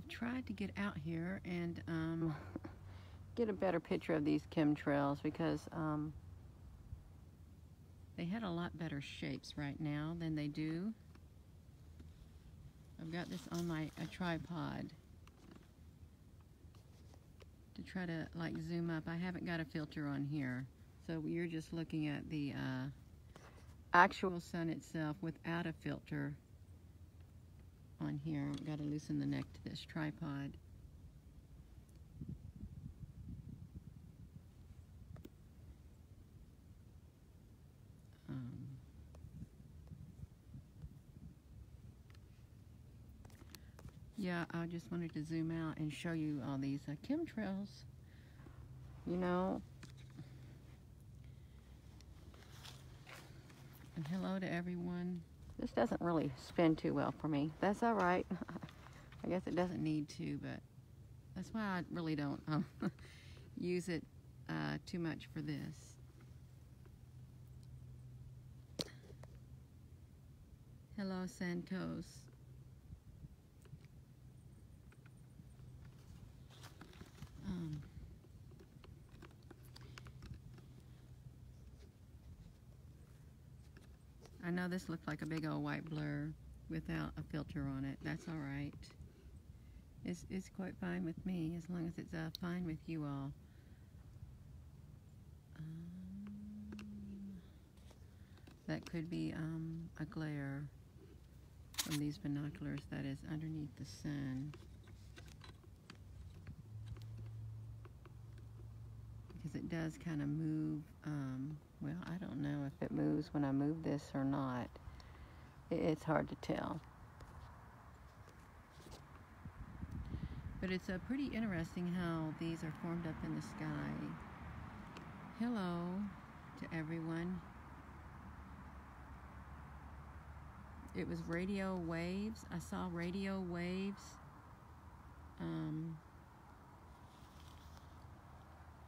tried to get out here and get a better picture of these chemtrails because they had a lot better shapes right now than they do. I've got this on a tripod to try to like zoom up. I haven't got a filter on here, so you're just looking at the actual sun itself without a filter on here. I've got to loosen the neck to this tripod. Yeah, I just wanted to zoom out and show you all these chemtrails. You know, and hello to everyone. This doesn't really spin too well for me. That's all right. I guess it doesn't need to, but that's why I really don't use it too much for this. Hello, Santos. I know this looked like a big old white blur without a filter on it. That's all right. It's quite fine with me as long as it's fine with you all. That could be a glare from these binoculars that is underneath the sun. Because it does kind of move, well, I don't know if it moves when I move this or not. It's hard to tell. But it's pretty interesting how these are formed up in the sky. Hello to everyone. It was radio waves. I saw radio waves.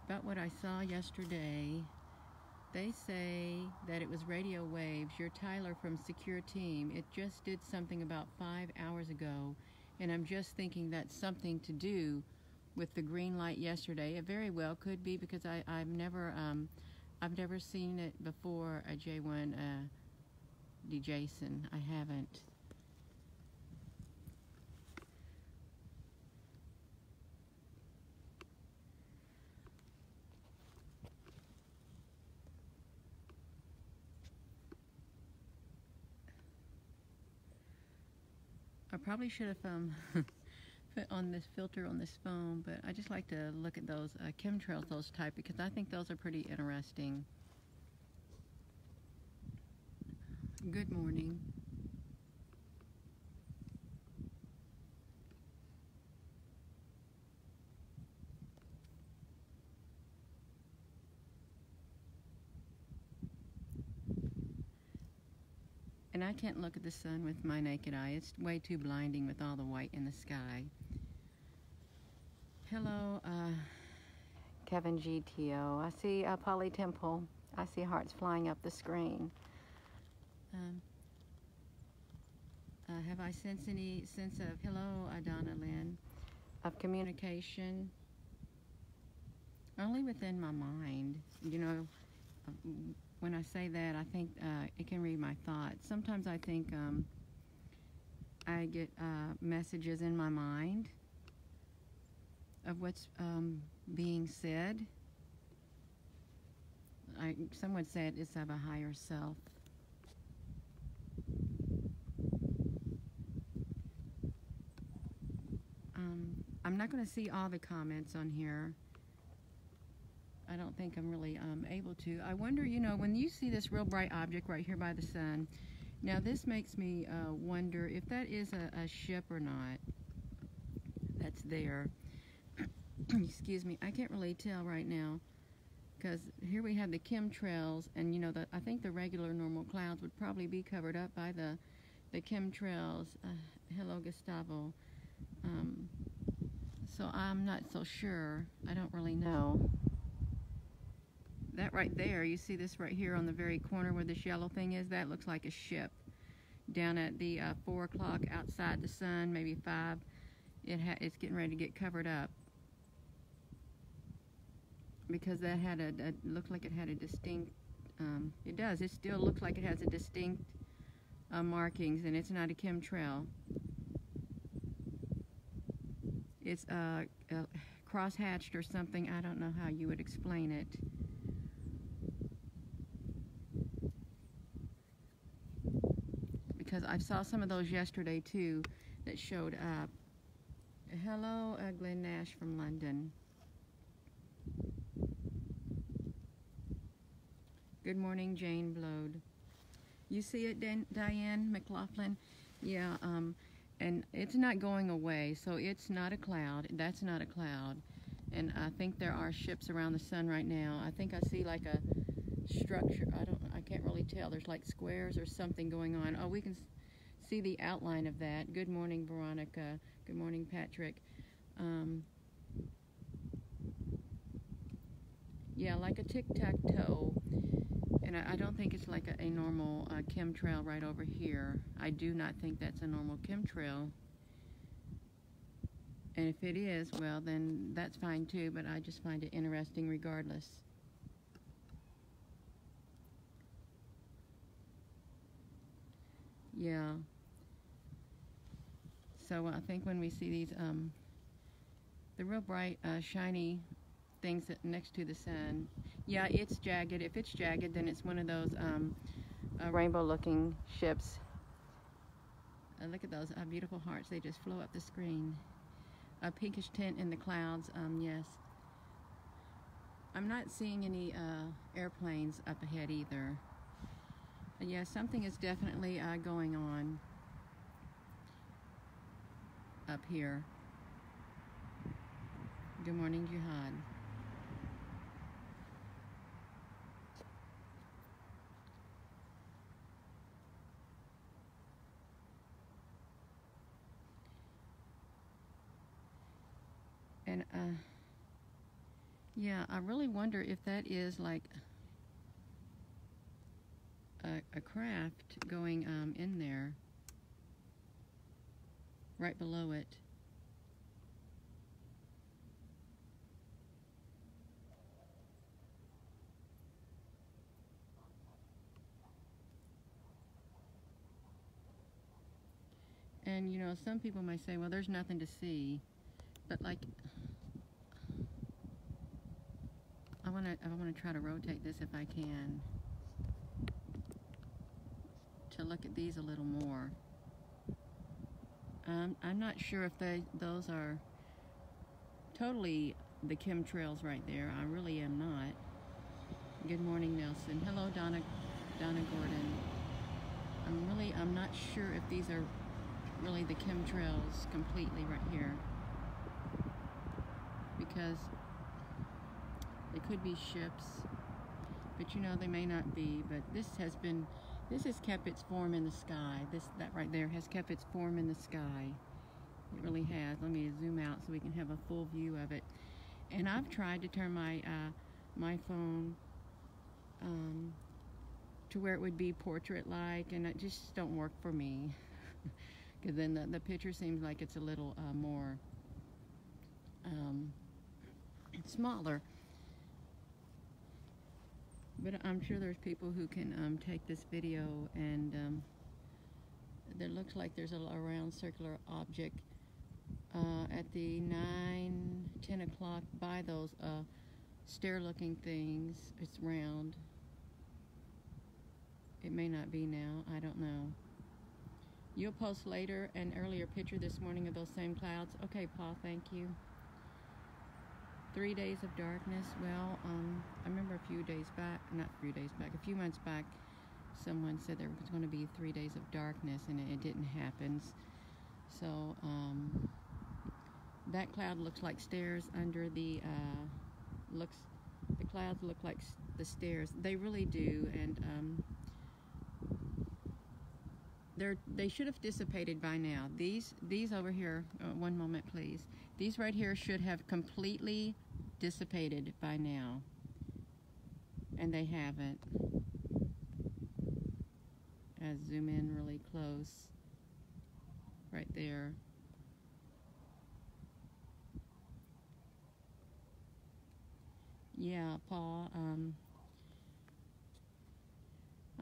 About what I saw yesterday, they say that it was radio waves. You're Tyler from Secure Team. It just did something about 5 hours ago, and I'm just thinking that's something to do with the green light yesterday. It very well could be because I've never seen it before. A J1 DJson. I haven't. I probably should have put on this filter on this phone, but I just like to look at those chemtrails, those type, because I think those are pretty interesting. Good morning. And I can't look at the sun with my naked eye. It's way too blinding with all the white in the sky. Hello, Kevin GTO. I see Polly Temple. I see hearts flying up the screen. Have I sensed any sense of, hello, Donna Lynn, of communication? Only within my mind. You know, when I say that, I think it can read my thoughts. Sometimes I think I get messages in my mind of what's being said. Someone said it's of a higher self. I'm not going to see all the comments on here. I don't think I'm really able to. I wonder, you know, when you see this real bright object right here by the sun, now this makes me wonder if that is a ship or not that's there. Excuse me, I can't really tell right now because here we have the chemtrails, and you know, I think the regular normal clouds would probably be covered up by the chemtrails. Hello, Gustavo. So I'm not so sure. I don't really know. That right there, you see this right here on the very corner where this yellow thing is? That looks like a ship. Down at the 4 o'clock outside the sun, maybe 5. it's getting ready to get covered up, because that had looked like it had a distinct, it does, it still looks like it has a distinct markings, and it's not a chemtrail. It's cross-hatched or something. I don't know how you would explain it. Because I saw some of those yesterday too that showed up. Hello, Glenn Nash from London. Good morning, Jane Blode. You see it, Diane McLaughlin? Yeah, and it's not going away, so it's not a cloud. That's not a cloud. And I think there are ships around the sun right now. I think I see like a structure. I can't really tell. There's like squares or something going on. Oh, we can see the outline of that. Good morning, Veronica. Good morning, Patrick. Yeah, like a tic-tac-toe. And I don't think it's like a normal chemtrail right over here. I do not think that's a normal chemtrail. And if it is, well, then that's fine too, but I just find it interesting regardless. Yeah. So I think when we see these, the real bright, shiny things that next to the sun, yeah, it's jagged. If it's jagged, then it's one of those rainbow-looking ships. Look at those beautiful hearts. They just flow up the screen. A pinkish tint in the clouds. Yes. I'm not seeing any airplanes up ahead either. But yeah, something is definitely going on up here. Good morning, Jihad. And yeah, I really wonder if that is like a craft going in there, right below it. And you know, some people might say, well, there's nothing to see, but like, I want to try to rotate this if I can, to look at these a little more. I'm not sure if those are totally the chemtrails right there. I really am not. Good morning, Nelson. Hello, Donna Gordon. I'm not sure if these are really the chemtrails completely right here, because they could be ships, but you know, they may not be. But this has kept its form in the sky. That right there has kept its form in the sky. It really has. Let me zoom out so we can have a full view of it. And I've tried to turn my my phone to where it would be portrait-like, and it just don't work for me. Because then the picture seems like it's a little more smaller. But I'm sure there's people who can take this video, and there looks like there's a round circular object at the 9-10 o'clock by those stair-looking things. It's round. It may not be now. I don't know. You'll post later an earlier picture this morning of those same clouds. Okay, Paul, thank you. 3 days of darkness. Well, I remember a few months back, someone said there was going to be 3 days of darkness, and it didn't happen. So, that cloud looks like stairs under the, the clouds look like the stairs. They really do, and, they should have dissipated by now. These over here, one moment please. These right here should have completely dissipated by now, and they haven't. Zoom in really close, right there. Yeah, Paul.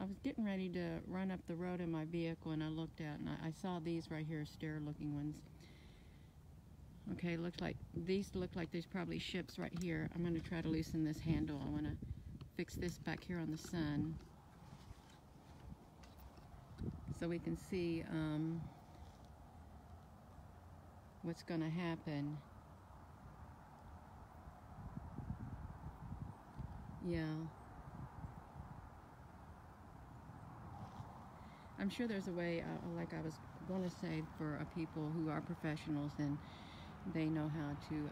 I was getting ready to run up the road in my vehicle, and I looked out, and I saw these right here, stair-looking ones. Okay, looks like these look like there's probably ships right here. I'm going to try to loosen this handle. I want to fix this back here on the sun, so we can see what's going to happen. Yeah. I'm sure there's a way, like I was going to say, for people who are professionals and they know how to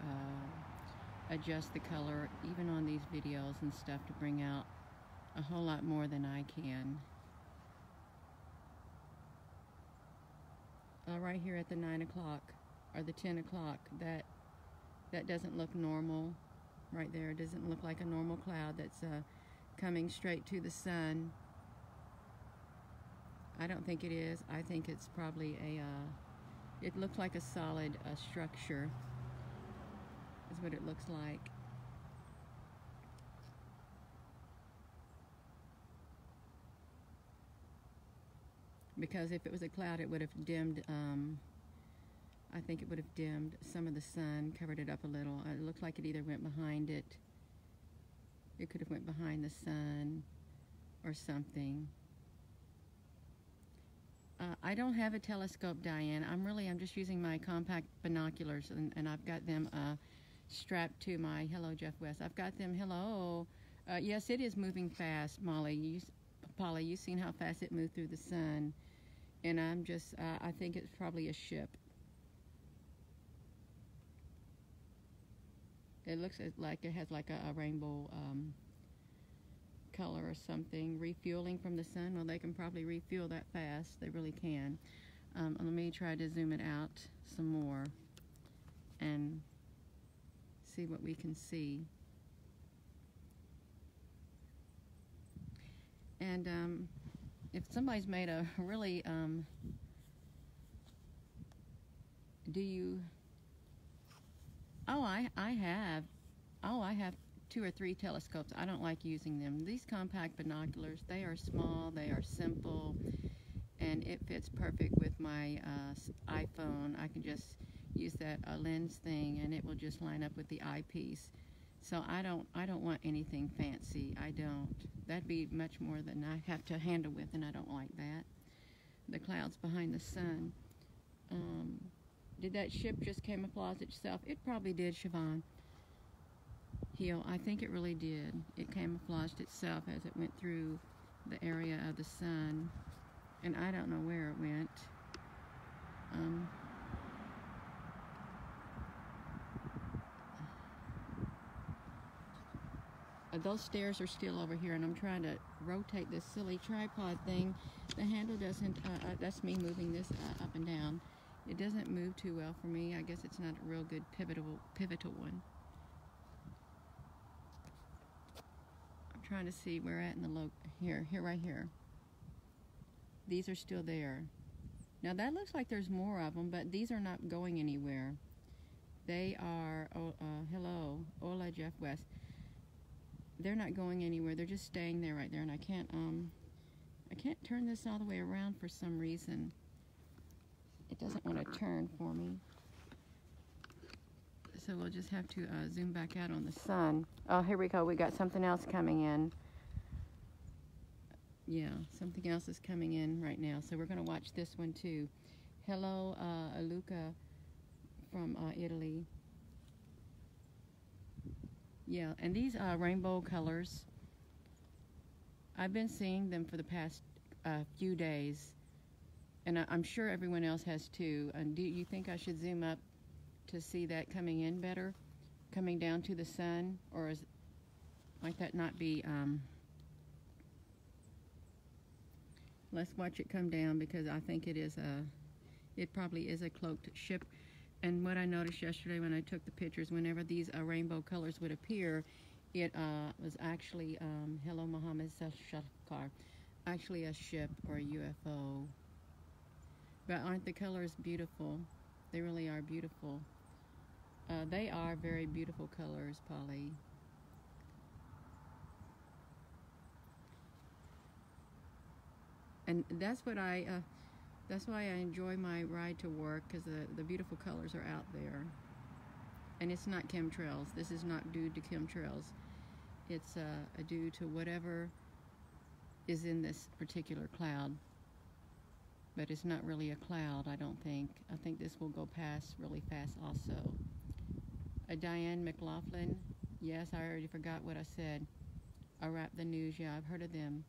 adjust the color, even on these videos and stuff, to bring out a whole lot more than I can. Right here at the 9 o'clock or the 10 o'clock, that doesn't look normal. Right there, it doesn't look like a normal cloud that's coming straight to the sun. I don't think it is. I think it's probably it looks like a solid structure is what it looks like. Because if it was a cloud, it would have dimmed, I think it would have dimmed some of the sun, covered it up a little. It looked like it either went behind it. It could have went behind the sun or something. I don't have a telescope, Diane. I'm just using my compact binoculars, and I've got them strapped to my, hello, Jeff West. I've got them, hello. Yes, it is moving fast, Molly. Polly, you've seen how fast it moved through the sun. And I'm just, I think it's probably a ship. It looks like it has like a rainbow color or something. Refueling from the sun. Well, they can probably refuel that fast. They really can. Let me try to zoom it out some more and see what we can see. And if somebody's made a really, do you, oh, I have 2 or 3 telescopes. I don't like using them. These compact binoculars, they are small, they are simple, and it fits perfect with my iPhone. I can just use that lens thing, and it will just line up with the eyepiece. So I don't want anything fancy. I don't. That'd be much more than I have to handle with, and I don't like that. The clouds behind the sun. Did that ship just camouflage itself? It probably did, Siobhan. Hill, I think it really did. It camouflaged itself as it went through the area of the sun, and I don't know where it went. Those stairs are still over here, and I'm trying to rotate this silly tripod thing. The handle doesn't, that's me moving this up and down. It doesn't move too well for me. I guess it's not a real good pivotal one. I'm trying to see where at in the here right here. These are still there. Now that looks like there's more of them, but these are not going anywhere. They are, hello, hola, Jeff West. They're not going anywhere. They're just staying there right there, and I can't turn this all the way around for some reason. It doesn't want to turn for me. So we'll just have to zoom back out on the sun. Oh, here we go. We got something else coming in. Yeah, something else is coming in right now. So we're going to watch this one too. Hello, Luca from Italy. Yeah, and these rainbow colors, I've been seeing them for the past few days, and I'm sure everyone else has too. And do you think I should zoom up to see that coming in better, coming down to the sun, or might that not be? Let's watch it come down, because I think it probably is a cloaked ship. And what I noticed yesterday when I took the pictures, whenever these rainbow colors would appear, it was actually, hello Mohammed Shakar, actually a ship or a UFO. But aren't the colors beautiful? They really are beautiful. They are very beautiful colors, Polly. And that's why I enjoy my ride to work, because the beautiful colors are out there. And it's not chemtrails. This is not due to chemtrails. It's due to whatever is in this particular cloud. But it's not really a cloud, I don't think. I think this will go past really fast also. Diane McLaughlin. Yes, I already forgot what I said. Wrap the News. Yeah, I've heard of them.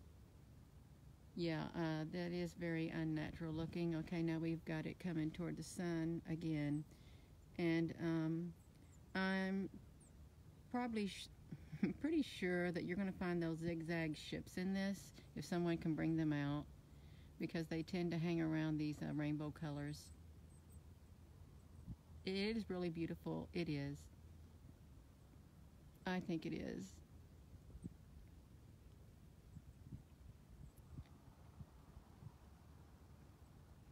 Yeah, that is very unnatural looking. Okay, now we've got it coming toward the sun again. And I'm probably pretty sure that you're going to find those zigzag ships in this, if someone can bring them out, because they tend to hang around these rainbow colors. It is really beautiful. It is. I think it is.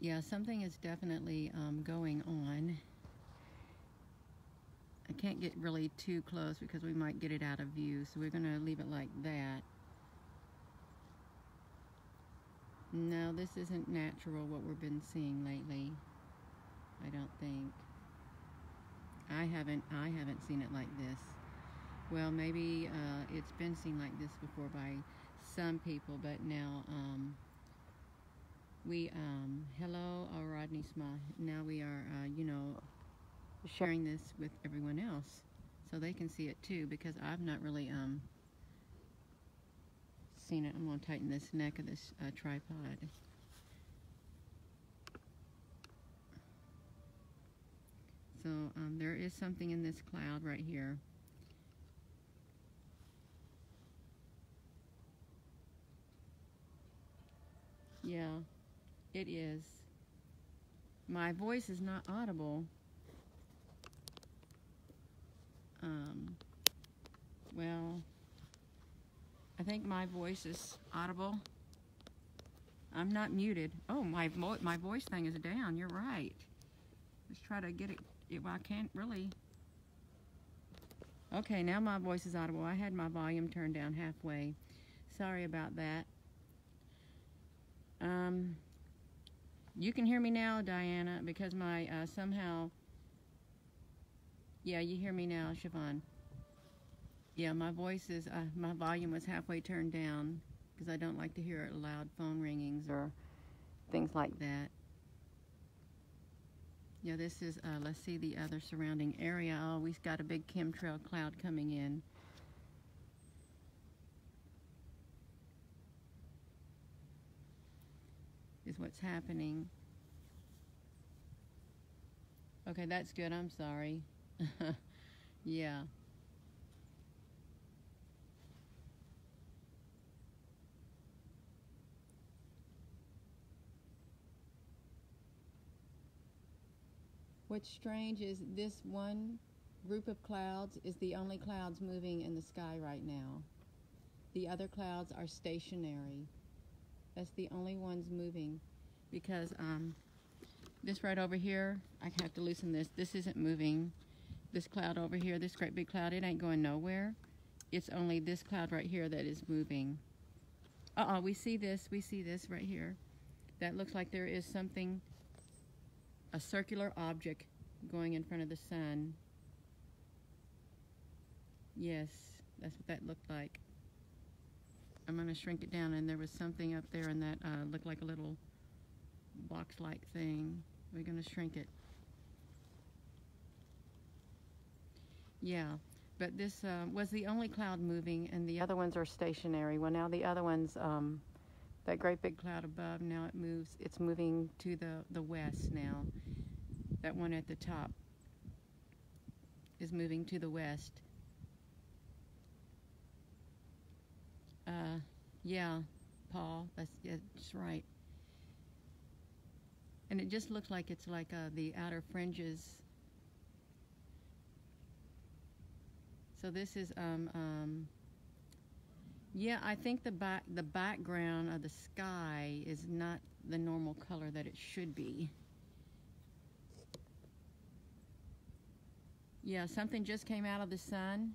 Yeah, something is definitely going on. I can't get really too close because we might get it out of view, so we're going to leave it like that. No, this isn't natural, what we've been seeing lately. I don't think. I haven't seen it like this. Well, maybe it's been seen like this before by some people, but now hello, Rodney Small. Now we are, sharing this with everyone else so they can see it too, because I've not really seen it. I'm going to tighten this neck of this tripod. So there is something in this cloud right here. Yeah, it is. My voice is not audible. Well, I think my voice is audible. I'm not muted. Oh, my voice thing is down. You're right. Let's try to get it. Well, I can't really. Okay, now my voice is audible. I had my volume turned down halfway. Sorry about that. You can hear me now, Diana, because my somehow. Yeah, you hear me now, Siobhan. Yeah, my voice is, my volume was halfway turned down because I don't like to hear loud phone ringings or things like that. Yeah, this is, let's see the other surrounding area. Oh, we've got a big chemtrail cloud coming in. Is what's happening. Okay, that's good. I'm sorry. Yeah. What's strange is this one group of clouds is the only clouds moving in the sky right now. The other clouds are stationary. That's the only ones moving, because this right over here, I have to loosen this. This isn't moving. This cloud over here, this great big cloud, it ain't going nowhere. It's only this cloud right here that is moving. We see this right here. That looks like there is something, a circular object going in front of the sun. Yes, that's what that looked like. I'm going to shrink it down, and there was something up there, and that looked like a little box-like thing. We're going to shrink it. Yeah, but this was the only cloud moving, and the other ones are stationary. Well, now the other ones, that great big cloud above, now it moves. It's moving to the west now. That one at the top is moving to the west. Yeah, Paul, that's right. And it just looks like it's like the outer fringes. So this is yeah, I think the background of the sky is not the normal color that it should be. Yeah, something just came out of the sun.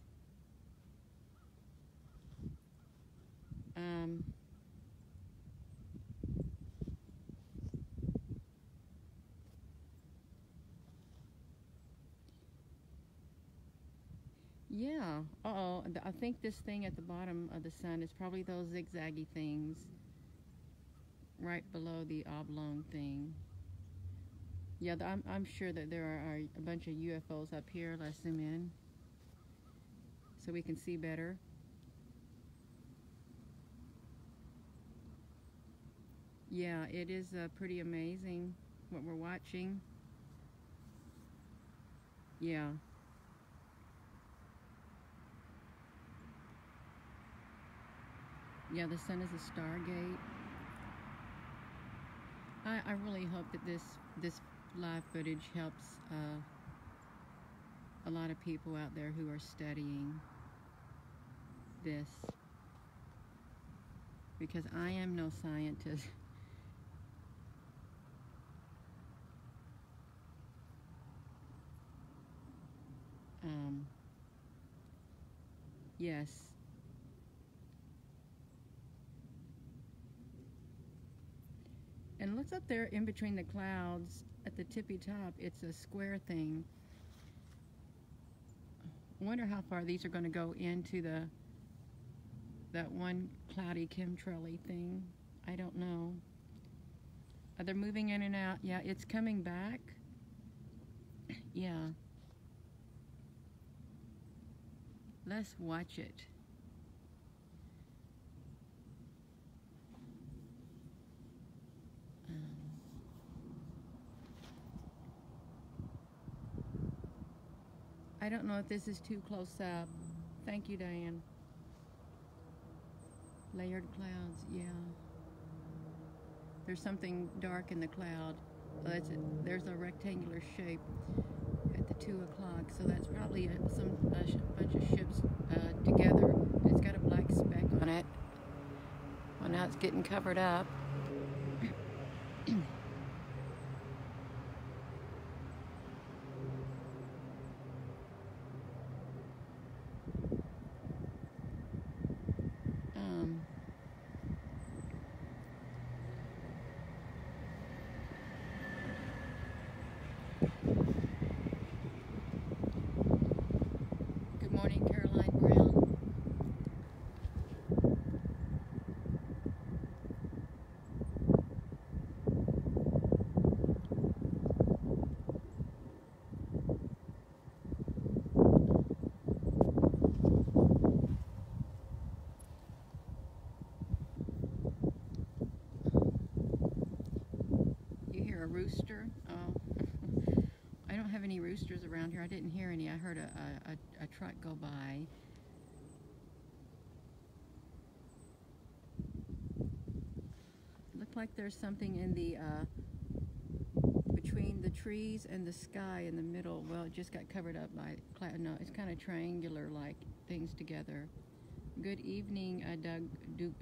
Yeah. Uh-oh. I think this thing at the bottom of the sun is probably those zigzaggy things right below the oblong thing. Yeah, I'm sure that there are a bunch of UFOs up here. Let's zoom in so we can see better. Yeah, it is pretty amazing what we're watching. Yeah. Yeah, the sun is a stargate. I really hope that this live footage helps a lot of people out there who are studying this, because I am no scientist. Yes. And looks up there in between the clouds at the tippy top. It's a square thing. I wonder how far these are going to go into that one cloudy chemtrail-y thing. I don't know. They're moving in and out. Yeah, it's coming back. Yeah. Let's watch it. I don't know if this is too close up. Thank you, Diane. Layered clouds, yeah. There's something dark in the cloud. There's a rectangular shape at the 2 o'clock, so that's probably a bunch of ships together. It's got a black speck on it. Well, now it's getting covered up. Good morning, Caroline Brown. You hear a rooster? Oh. I don't have any roosters around here. I didn't hear any. I heard a truck go by. Looked like there's something in the between the trees and the sky in the middle. Well, it just got covered up by cloud. No, it's kind of triangular like things together. Good evening, Doug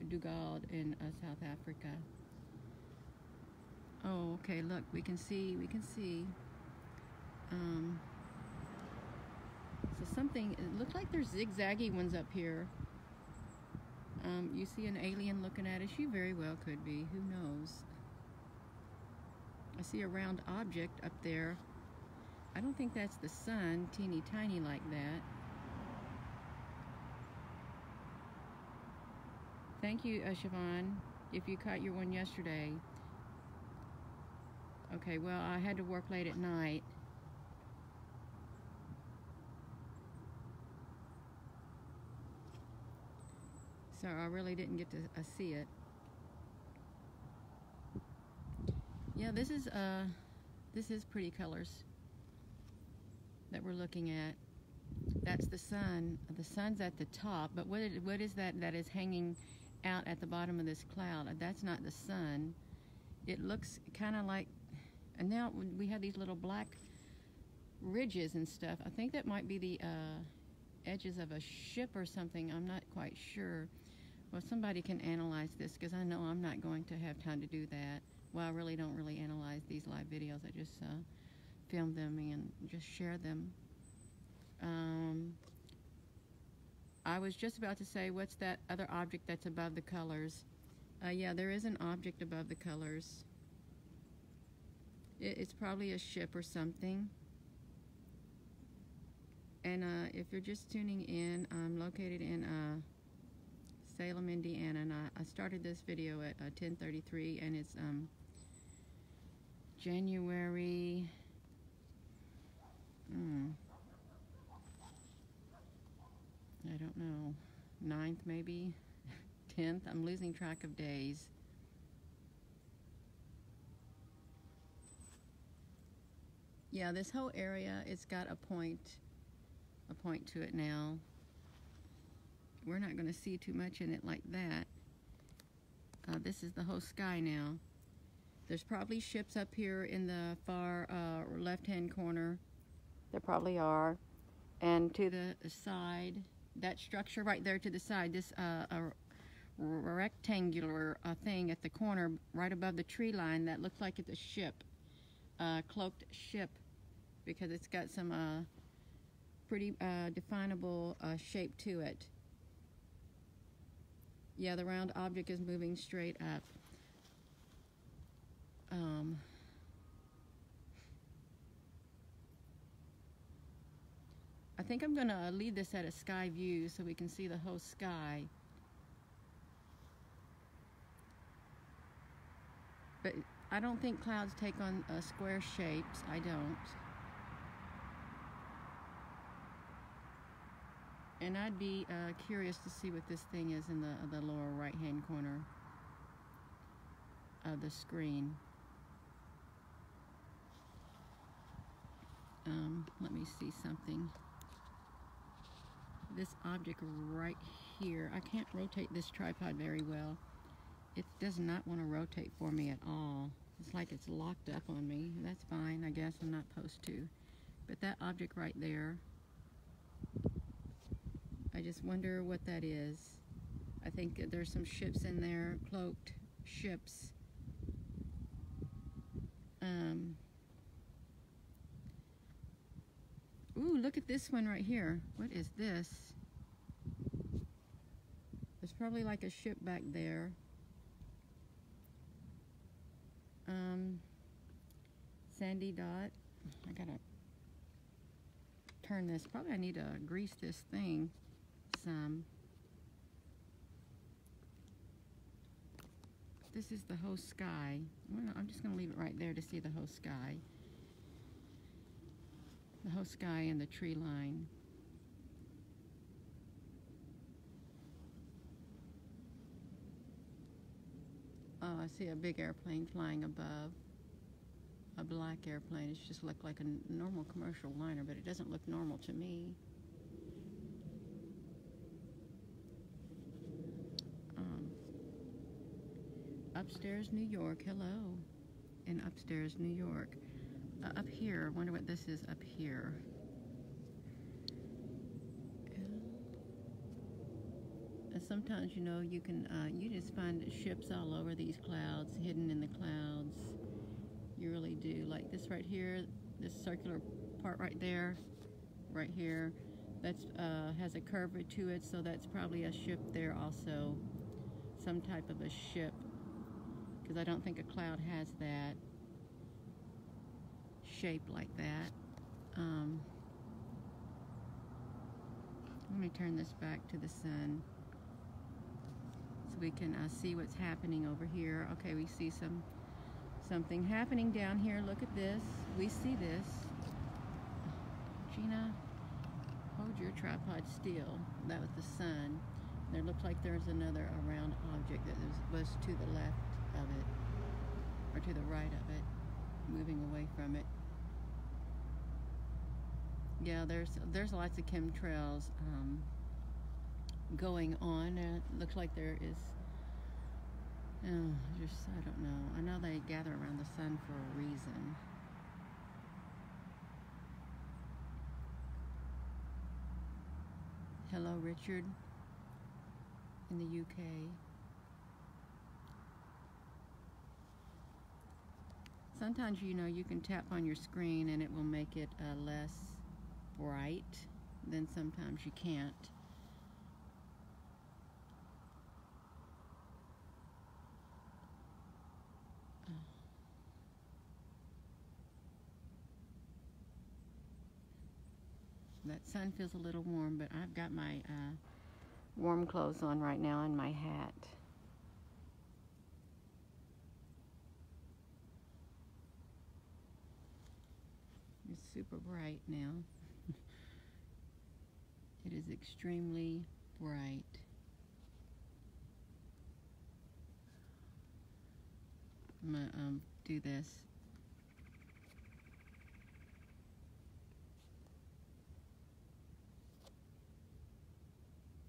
Dugald in South Africa. Oh, okay, look, we can see. So something, it looks like there's zigzaggy ones up here. You see an alien looking at us? You very well could be, who knows? I see a round object up there. I don't think that's the sun, teeny tiny like that. Thank you, Siobhan, if you caught your one yesterday. Okay, well, I had to work late at night. So I really didn't get to see it. Yeah, this is pretty colors that we're looking at. That's the sun. The sun's at the top, but what is that is hanging out at the bottom of this cloud? That's not the sun. It looks kind of like, and now we have these little black ridges and stuff. I think that might be the edges of a ship or something. I'm not quite sure. Well, somebody can analyze this, because I know I'm not going to have time to do that. Well, I really don't analyze these live videos. I just film them and just share them. I was just about to say, what's that other object that's above the colors? Yeah, there is an object above the colors. It's probably a ship or something. And if you're just tuning in, I'm located in Salem, Indiana, and I started this video at 10:33, and it's January. I don't know, 9th maybe, 10th. I'm losing track of days. Yeah, this whole area, it's got a point to it now. We're not going to see too much in it like that. This is the whole sky now. There's probably ships up here in the far left-hand corner. There probably are. And to the side, that structure right there to the side, this rectangular thing at the corner right above the tree line, that looks like it's a ship, cloaked ship, because it's got some pretty definable shape to it. Yeah, the round object is moving straight up. I think I'm going to leave this at a sky view so we can see the whole sky. But I don't think clouds take on square shapes. I don't. And I'd be curious to see what this thing is in the lower right-hand corner of the screen. Let me see something. This object right here, I can't rotate this tripod very well. It does not want to rotate for me at all. It's like it's locked up on me. That's fine, I guess I'm not supposed to. But that object right there, I just wonder what that is. I think there's some ships in there, cloaked ships. Ooh, look at this one right here. What is this? There's probably like a ship back there. Sandy dot. I gotta turn this. Probably I need to grease this thing some. This is the whole sky. Well, I'm just gonna leave it right there to see the whole sky. The whole sky and the tree line. Oh, I see a big airplane flying above. A black airplane. It just looked like a normal commercial liner, but it doesn't look normal to me. Upstairs, New York. Hello. In upstairs, New York. Up here. I wonder what this is up here. Sometimes, you know, you can you just find ships all over these clouds, hidden in the clouds. You really do. Like this right here, this circular part right there, right here, that's has a curve to it, so that's probably a ship there also, some type of a ship, because I don't think a cloud has that shape like that. Let me turn this back to the sun so we can see what's happening over here. Okay, we see something happening down here. Look at this. We see this. Gina, hold your tripod still. That was the sun. There looks like there's another round object that was to the left of it, or to the right of it, moving away from it. Yeah, there's lots of chemtrails going on. It looks like there is. I don't know. I know they gather around the sun for a reason. Hello, Richard, in the UK. Sometimes, you know, you can tap on your screen and it will make it less bright. Then sometimes you can't. that sun feels a little warm, but I've got my warm clothes on right now and my hat. It's super bright now. It is extremely bright. I'm gonna do this.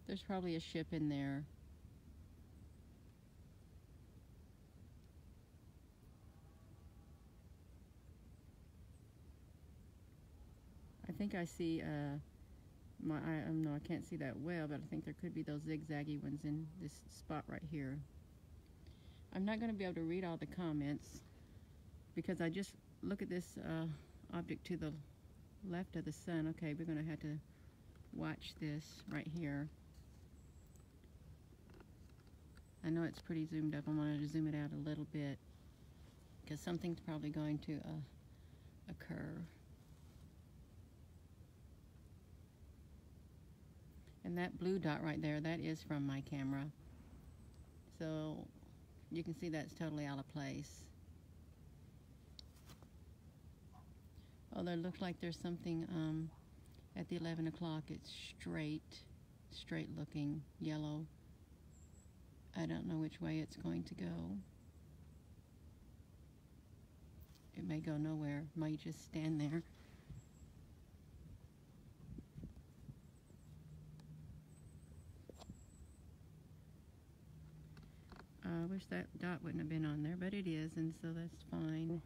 There's probably a ship in there. I think I see no, I can't see that well, but I think there could be those zigzaggy ones in this spot right here. I'm not going to be able to read all the comments because I just look at this object to the left of the sun. Okay, we're going to have to watch this right here. I know it's pretty zoomed up. I'm going to zoom it out a little bit because something's probably going to occur. And that blue dot right there, that is from my camera. So you can see that's totally out of place. Oh, there looks like there's something at the 11 o'clock. It's straight looking, yellow. I don't know which way it's going to go. It may go nowhere. It might just stand there. I wish that dot wouldn't have been on there, but it is, and so that's fine.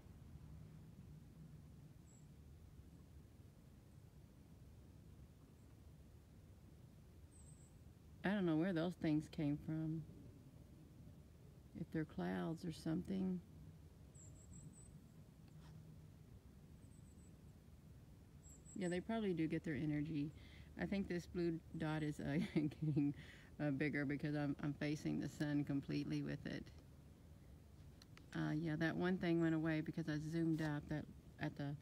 I don't know where those things came from. If they're clouds or something. Yeah, they probably do get their energy. I think this blue dot is getting bigger because I'm facing the sun completely with it. Yeah, that one thing went away because I zoomed up at the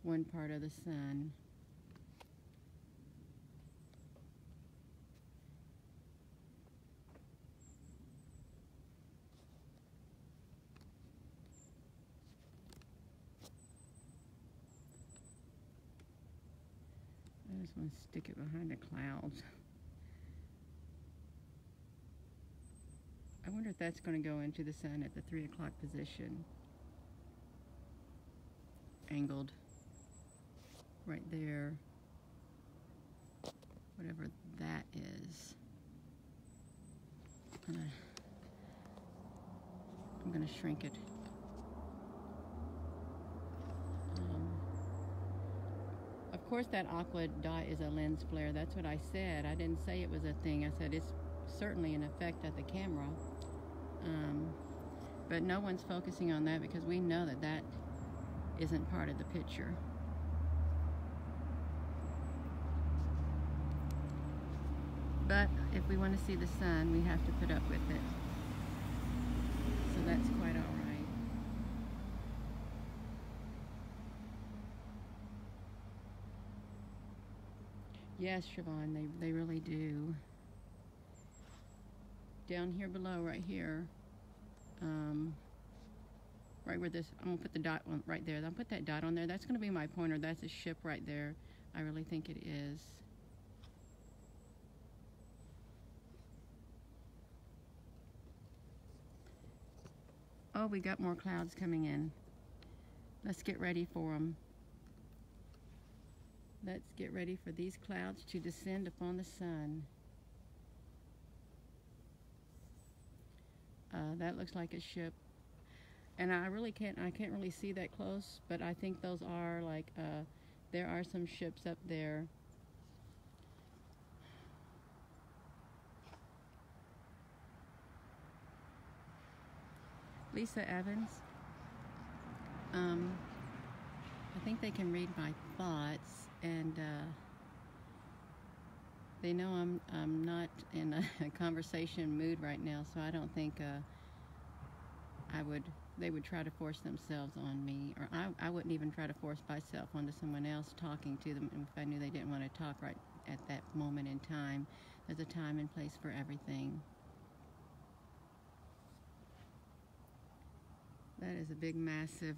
one part of the sun. I just want to stick it behind the clouds. I wonder if that's going to go into the sun at the 3 o'clock position. Angled right there. Whatever that is. I'm going to shrink it. Of course that aqua dot is a lens flare. That's what I said. I didn't say it was a thing. I said it's certainly an effect of the camera. But no one's focusing on that because we know that that isn't part of the picture. But if we want to see the sun, we have to put up with it. So that's quite all right. Yes, Siobhan, they really do. Down here below, right here, right where this, I'm going to put the dot on right there. I'll put that dot on there. That's going to be my pointer. That's a ship right there. I really think it is. Oh, we got more clouds coming in. Let's get ready for them. Let's get ready for these clouds to descend upon the sun. That looks like a ship. And I can't really see that close, but I think those are like, there are some ships up there. Lisa Evans. I think they can read my thoughts, and they know I'm not in a conversation mood right now, so I don't think they would try to force themselves on me, or I wouldn't even try to force myself onto someone else talking to them if I knew they didn't want to talk right at that moment in time. There's a time and place for everything. That is a big, massive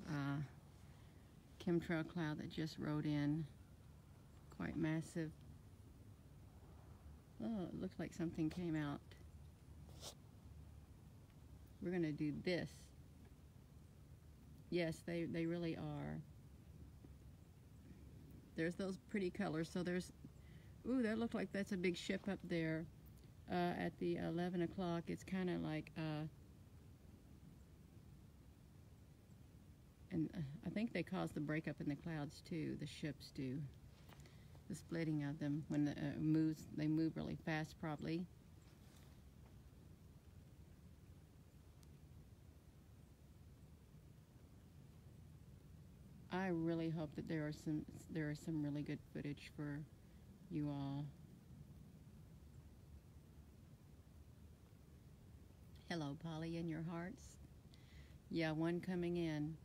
chemtrail cloud that just rode in. Quite massive. Oh, it looks like something came out. We're going to do this. Yes, they really are. There's those pretty colors. So there's, ooh, that looked like that's a big ship up there at the 11 o'clock. It's kind of like, and I think they cause the breakup in the clouds too. The ships do. The splitting of them when they move really fast probably. I really hope that there is some really good footage for you all. Hello, Polly, in your hearts. Yeah, one coming in.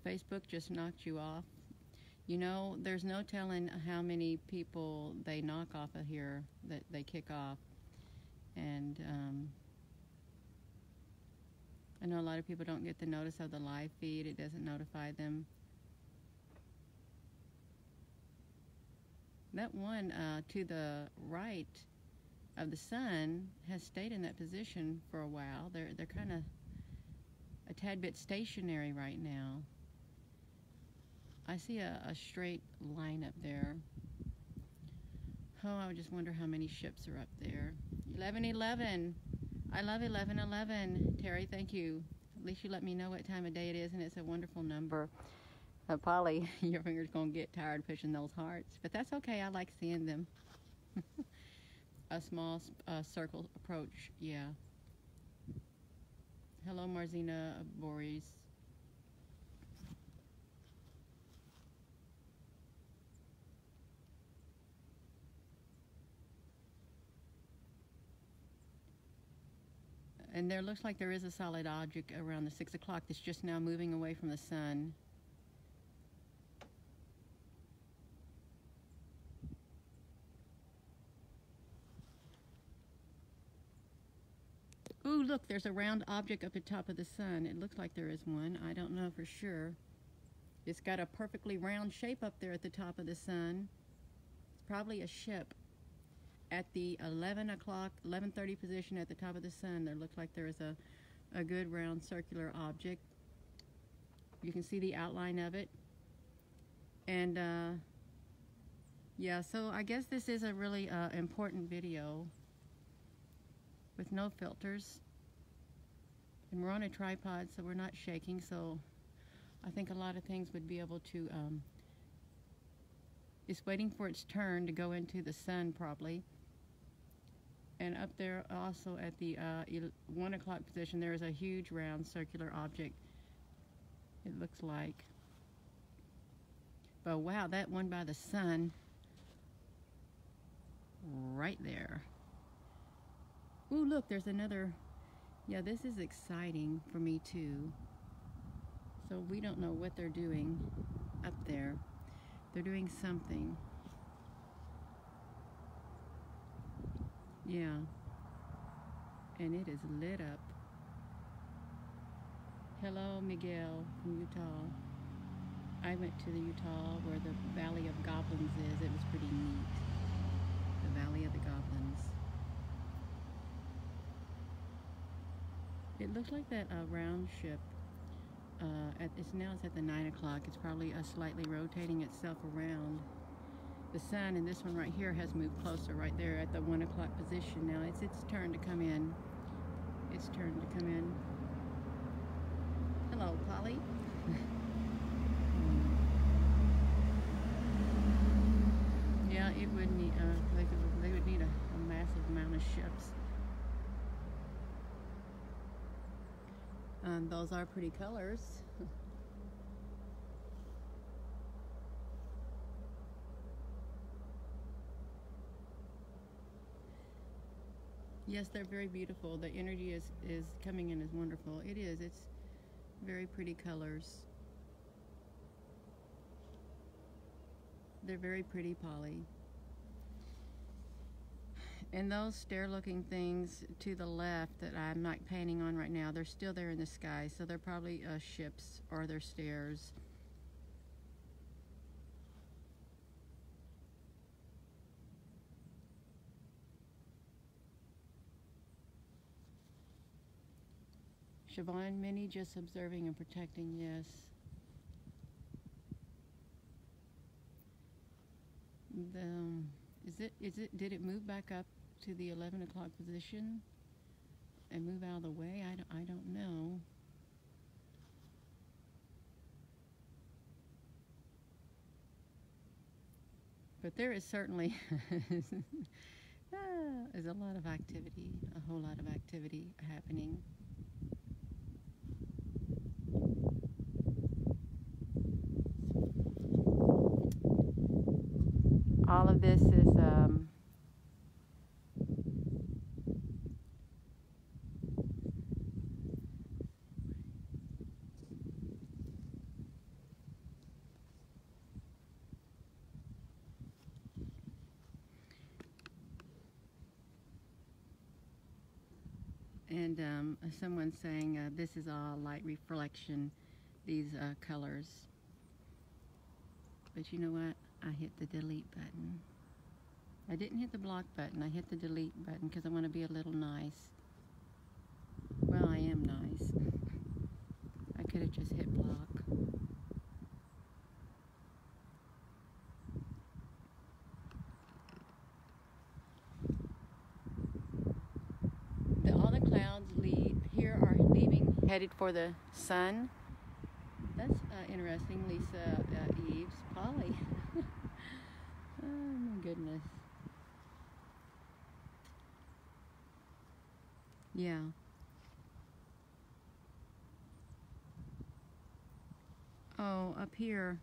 Facebook just knocked you off. You know, there's no telling how many people they knock off of here, that they kick off. And I know a lot of people don't get the notice of the live feed. It doesn't notify them. That one to the right of the sun has stayed in that position for a while. They're kind of a tad bit stationary right now. I see a straight line up there. Oh, I just wonder how many ships are up there. 1111. I love 1111. Terry, thank you. At least you let me know what time of day it is, and it's a wonderful number. Polly, your finger's going to get tired pushing those hearts, but that's okay. I like seeing them. A small circle approach, yeah. Hello, Marzina Boris. And there looks like there is a solid object around the 6 o'clock that's just now moving away from the sun. Ooh, look, there's a round object up at the top of the sun. It looks like there is one. I don't know for sure. It's got a perfectly round shape up there at the top of the sun. It's probably a ship. At the 11 o'clock, 11:30 position at the top of the sun, there looks like there is a good round circular object. You can see the outline of it. And yeah, so I guess this is a really important video with no filters. And we're on a tripod, so we're not shaking, so I think a lot of things would be able to, it's waiting for its turn to go into the sun probably. And up there also at the 1 o'clock position, there is a huge round circular object, it looks like. But wow, that one by the sun, right there. Ooh, look, there's another. Yeah, this is exciting for me too. So we don't know what they're doing up there. They're doing something. Yeah, and it is lit up. Hello, Miguel from Utah. I went to the Utah where the Valley of Goblins is. It was pretty neat. The Valley of the Goblins. It looks like that round ship. It's at the 9 o'clock. It's probably slightly rotating itself around the sun, and this one right here has moved closer right there at the 1 o'clock position. Now it's its turn to come in. It's turn to come in. Hello, Polly. Yeah, it would need. They would need a massive amount of ships. Those are pretty colors. Yes, they're very beautiful. The energy is coming in is wonderful. It is. It's very pretty colors. They're very pretty, Polly. And those stair-looking things to the left that I'm not painting on right now, they're still there in the sky, so they're probably ships or they're stairs. Siobhan, Minnie, just observing and protecting, yes. Did it move back up to the 11 o'clock position and move out of the way? I don't know. But there is certainly there's a lot of activity, a whole lot of activity happening. All of this is and someone's saying this is all light reflection, these colors. But you know what? I hit the delete button. I didn't hit the block button. I hit the delete button because I want to be a little nice. Well, I am nice. I could have just hit block. All the clouds here are leaving, headed for the sun. That's interesting, Lisa, Eves, Polly. Oh my goodness. Yeah. Oh, up here.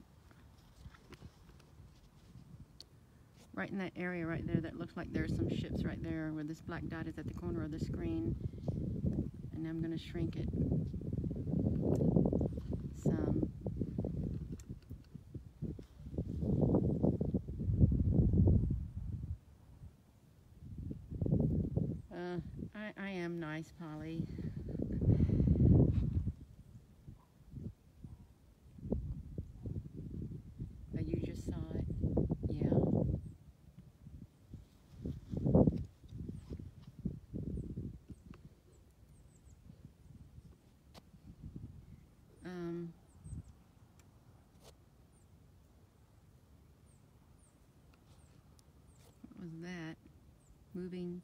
Right in that area right there, that looks like there's some ships right there where this black dot is at the corner of the screen. And I'm going to shrink it some. I am nice, Polly. You just saw it. Yeah. What was that? Moving.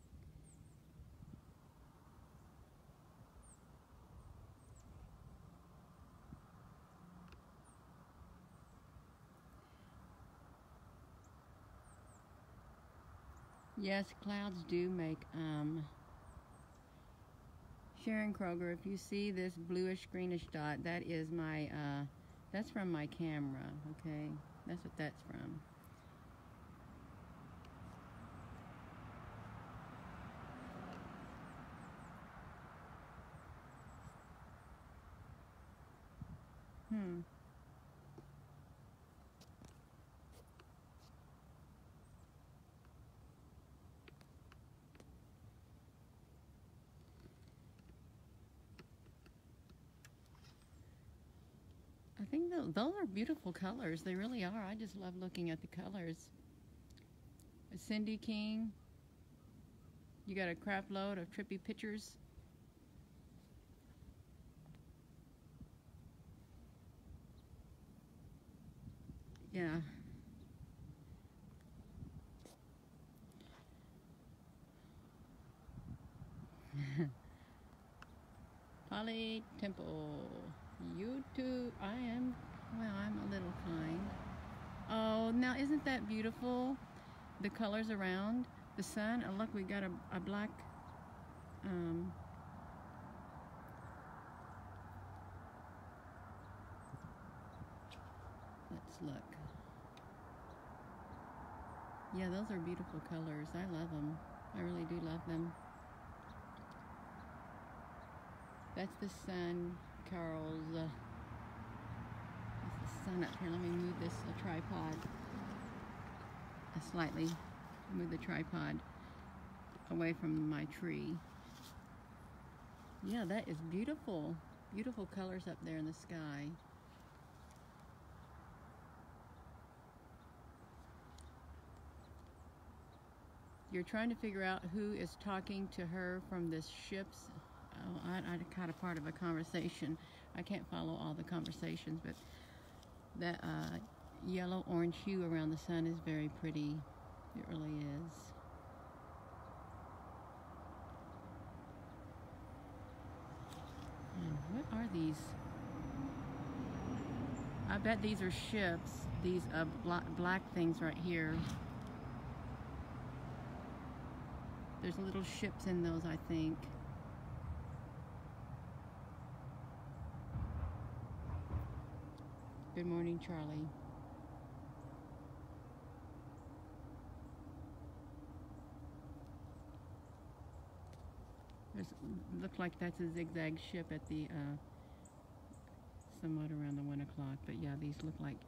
Yes, clouds do make, Sharon Kroger, if you see this bluish greenish dot, that is my, that's from my camera, okay? That's what that's from. I think those are beautiful colors. They really are. I just love looking at the colors. Cindy King, you got a crap load of trippy pictures. Yeah. Polly Temple, YouTube. I'm a little kind. Oh, now isn't that beautiful? The colors around the sun. Oh, look, we got a black. Let's look. Yeah, those are beautiful colors. I love them. I really do love them. That's the sun, Carl's. That's the sun up here. Let me move this tripod. Slightly move the tripod away from my tree. Yeah, that is beautiful. Beautiful colors up there in the sky. You're trying to figure out who is talking to her from this ship's. Oh, I caught a part of a conversation. I can't follow all the conversations, but that yellow-orange hue around the sun is very pretty. It really is. And what are these? I bet these are ships. These black things right here. There's little ships in those, I think. Good morning, Charlie. Looks like that's a zigzag ship at the somewhat around the 1 o'clock. But yeah, these look like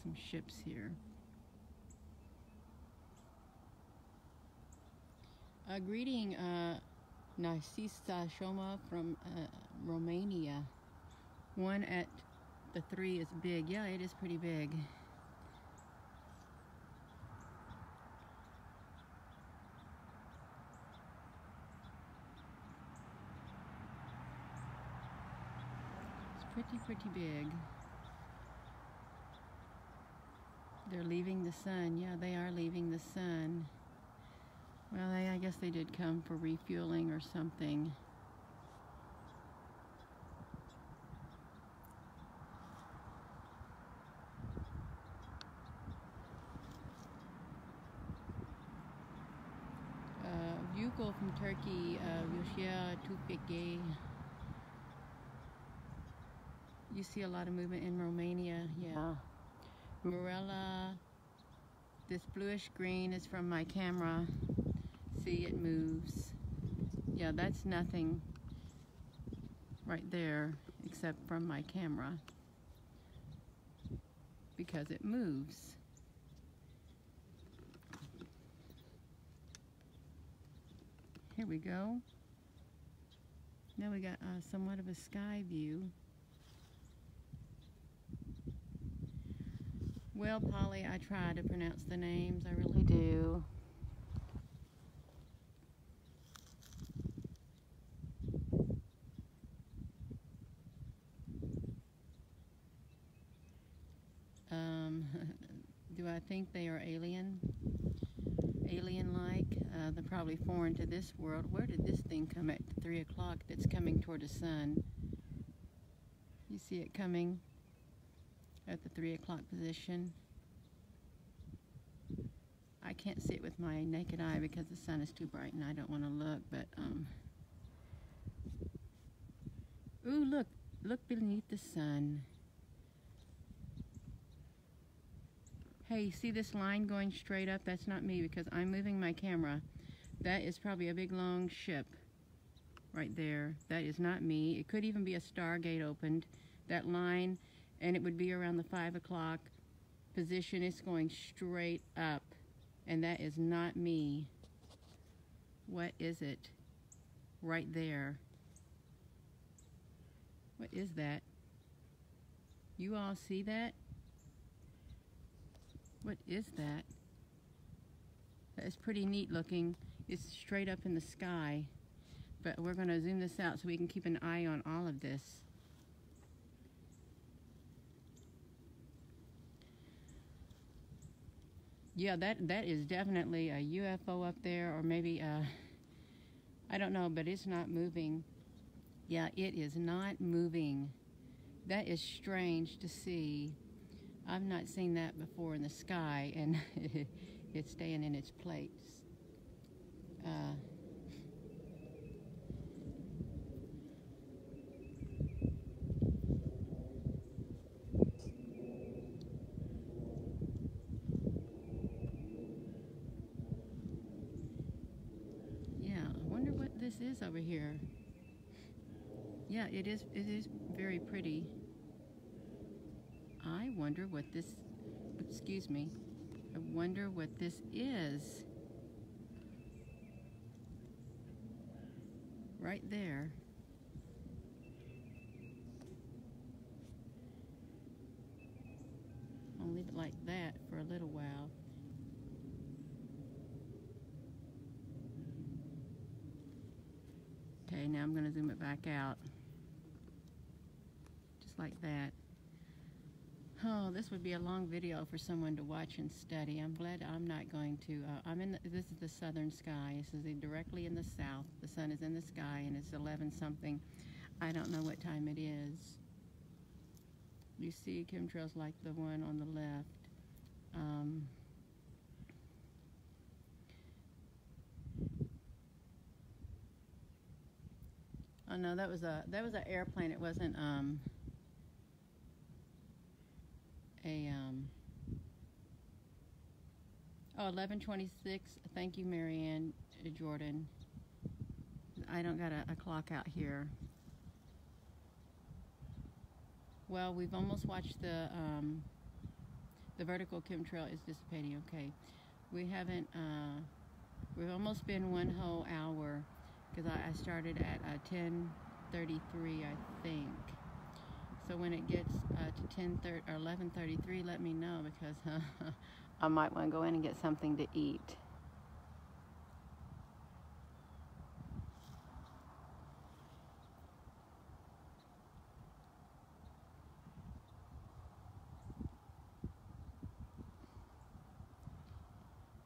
some ships here. Greeting, Narcisa Shoma from Romania. One at the 3 is big. Yeah, it is pretty big. It's pretty big. They're leaving the sun. Yeah, they are leaving the sun. Well, I guess they did come for refueling or something. Yuko from Turkey, Yoshia Tupike. You see a lot of movement in Romania, yeah. Morella, this bluish green is from my camera. See, it moves. Yeah, that's nothing right there except from my camera because it moves. Here we go. Now we got somewhat of a sky view. Well, Polly, I try to pronounce the names. I really do. Do I think they are alien-like? They're probably foreign to this world. Where did this thing come at 3 o'clock that's coming toward the sun? You see it coming at the 3 o'clock position. I can't see it with my naked eye because the sun is too bright and I don't want to look, but ooh, look beneath the sun. Hey, see this line going straight up? That's not me because I'm moving my camera. That is probably a big long ship right there. That is not me. It could even be a Stargate opened. That line, and it would be around the 5 o'clock position. It's going straight up, and that is not me. What is it? Right there. What is that? You all see that? What is that? That is pretty neat looking. It's straight up in the sky. But we're going to zoom this out so we can keep an eye on all of this. Yeah, that is definitely a UFO up there, or maybe I don't know, but it's not moving. Yeah, it is not moving. That is strange to see. I've not seen that before in the sky, and it's staying in its place. Yeah, I wonder what this is over here. Yeah, it is. It is very pretty. I wonder what this. Excuse me. I wonder what this is. Right there. I'll leave it like that for a little while. Okay, now I'm going to zoom it back out. Just like that. Oh, this would be a long video for someone to watch and study. I'm glad I'm not going to. This is the southern sky. This is directly in the south. The sun is in the sky and it's 11 something. I don't know what time it is. You see chemtrails like the one on the left. Oh no, that was an airplane. It wasn't oh, 11:26. Thank you, Marianne Jordan. I don't got a clock out here. Well, we've almost watched the vertical chemtrail is dissipating. Okay, we haven't. We've almost been one whole hour because I started at 10:33, I think. So when it gets to 10:30 or 11:33, let me know because I might want to go in and get something to eat.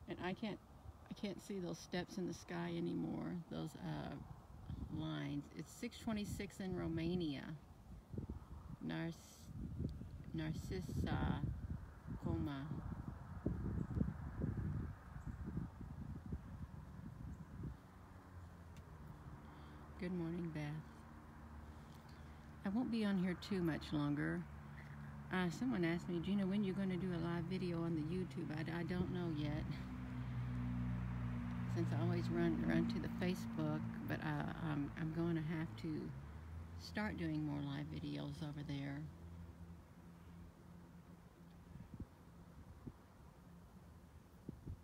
And I can't see those steps in the sky anymore. Those lines. It's 6:26 in Romania. Narcissa Coma. Good morning, Beth. I won't be on here too much longer. Someone asked me, Gina, when you're going to do a live video on the YouTube? I don't know yet. Since I always run to the Facebook, but I'm going to have to start doing more live videos over there.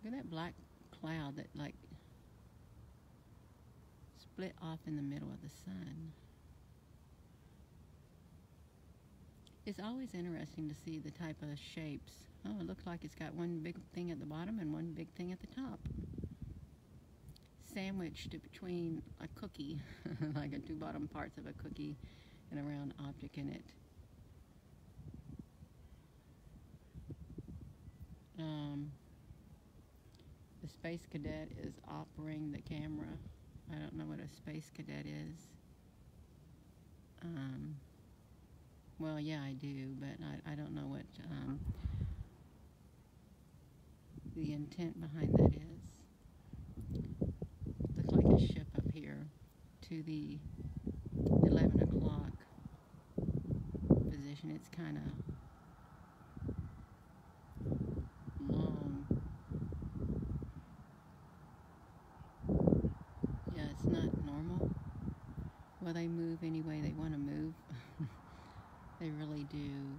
Look at that black cloud that like split off in the middle of the sun. It's always interesting to see the type of shapes. Oh, it looks like it's got one big thing at the bottom and one big thing at the top. Sandwiched between a cookie, like the two bottom parts of a cookie and a round object in it. The Space Cadet is operating the camera. I don't know what a Space Cadet is. Well, yeah, I do, but I don't know what the intent behind that is. Looks like a ship up here to the 11 o'clock position. It's kind of long. Yeah, it's not normal. Well, they move any way they want to move. They really do.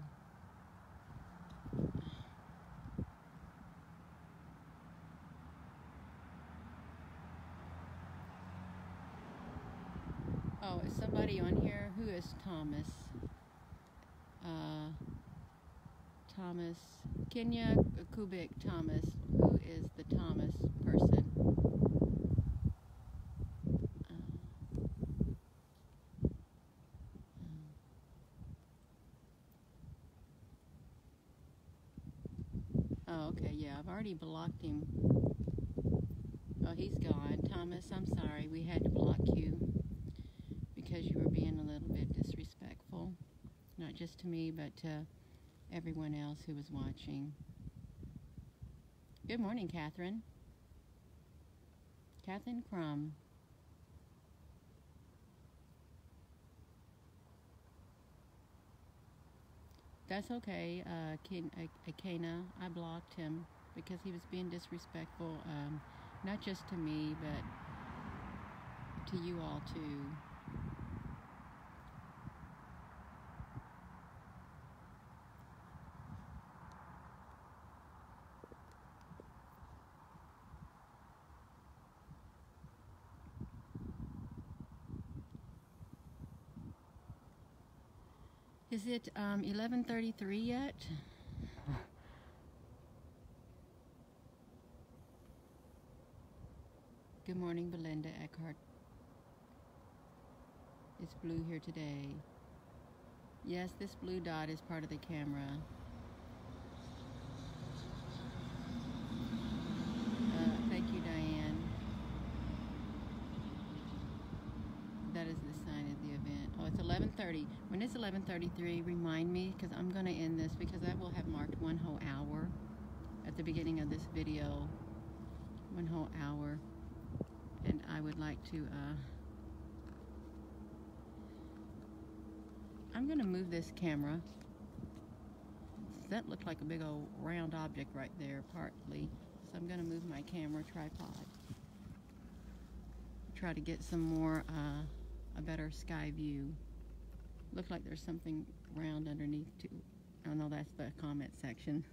Oh, is somebody on here? Who is Thomas? Thomas. Kenya Kubik Thomas. Who is the Thomas person? Oh, okay, yeah, I've already blocked him. Oh, he's gone. Thomas, I'm sorry. We had to block you because you were being a little bit disrespectful. Not just to me, but to everyone else who was watching. Good morning, Catherine. Catherine Crum. That's okay, Akena. I blocked him because he was being disrespectful, not just to me, but to you all too. Is it 11:33 yet? Good morning, Belinda Eckhart. It's blue here today. Yes, this blue dot is part of the camera. Thank you, Diane. That is the sign of the event. Oh, it's 11:30. When it's 11:33, remind me, because I'm going to end this, because that will have marked 1 whole hour at the beginning of this video. 1 whole hour. And I would like to, I'm going to move this camera. That looked like a big old round object right there, partly. So I'm going to move my camera tripod. Try to get some more, a better sky view. Looks like there's something round underneath too. Oh no, that's the comment section.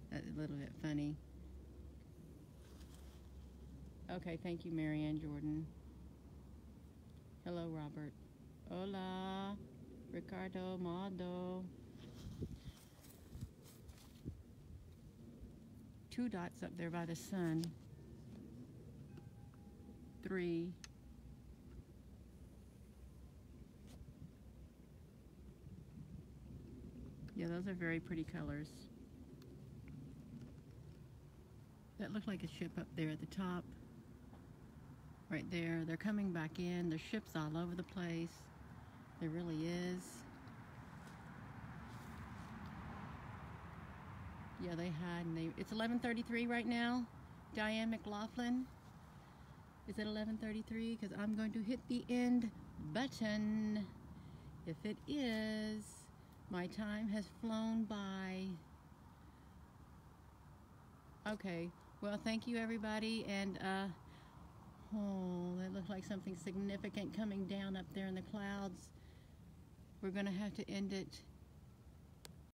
That's a little bit funny. Okay, thank you, Marianne Jordan. Hello, Robert. Hola, Ricardo Maldo. 2 dots up there by the sun. 3. Yeah, those are very pretty colors. That looked like a ship up there at the top. Right there. They're coming back in. There's ships all over the place. There really is. Yeah, they hide and they... It's 11:33 right now. Diane McLaughlin. Is it 11:33? Because I'm going to hit the end button. If it is, my time has flown by. Okay. Well, thank you, everybody. And, oh, that looks like something significant coming down up there in the clouds. We're going to have to end it